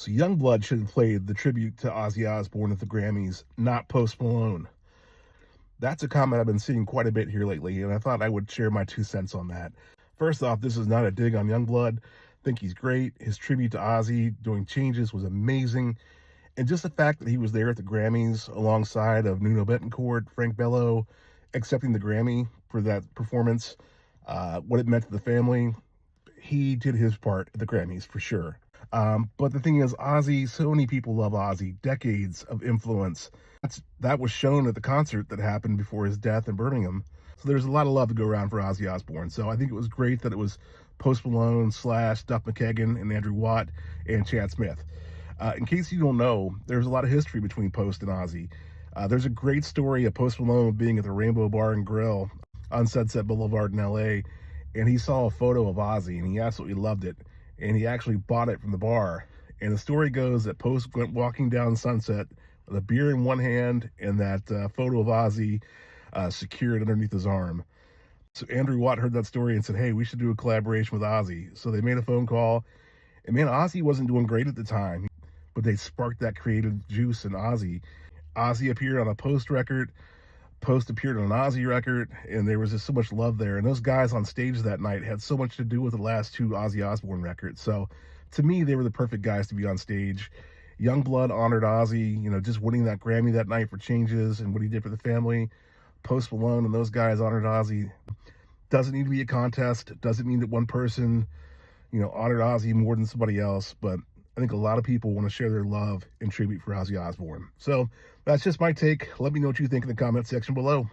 So Yungblud should have played the tribute to Ozzy Osbourne at the Grammys, not Post Malone. That's a comment I've been seeing quite a bit here lately, and I thought I would share my 2 cents on that. First off, this is not a dig on Yungblud. I think he's great. His tribute to Ozzy doing Changes was amazing. And just the fact that he was there at the Grammys alongside of Nuno Betancourt, Frank Bello, accepting the Grammy for that performance, what it meant to the family, he did his part at the Grammys for sure. But the thing is, Ozzy, so many people love Ozzy, decades of influence. That was shown at the concert that happened before his death in Birmingham. So there's a lot of love to go around for Ozzy Osbourne. So I think it was great that it was Post Malone / Duff McKagan and Andrew Watt and Chad Smith. In case you don't know, there's a lot of history between Post and Ozzy. There's a great story of Post Malone being at the Rainbow Bar and Grill on Sunset Boulevard in LA, and he saw a photo of Ozzy and he absolutely loved it. And he actually bought it from the bar. And the story goes that Post went walking down Sunset with a beer in one hand and that photo of Ozzy secured underneath his arm. So Andrew Watt heard that story and said, hey, we should do a collaboration with Ozzy. So they made a phone call. And man, Ozzy wasn't doing great at the time, but they sparked that creative juice in Ozzy. Ozzy appeared on a Post record. Post appeared on an Ozzy record, and there was just so much love there. And those guys on stage that night had so much to do with the last two Ozzy Osbourne records. So to me, they were the perfect guys to be on stage. Yungblud honored Ozzy, just winning that Grammy that night for Changes and what he did for the family. Post Malone and those guys honored Ozzy. Doesn't need to be a contest. Doesn't mean that one person, honored Ozzy more than somebody else. But I think a lot of people want to share their love and tribute for Ozzy Osbourne. So that's just my take. Let me know what you think in the comment section below.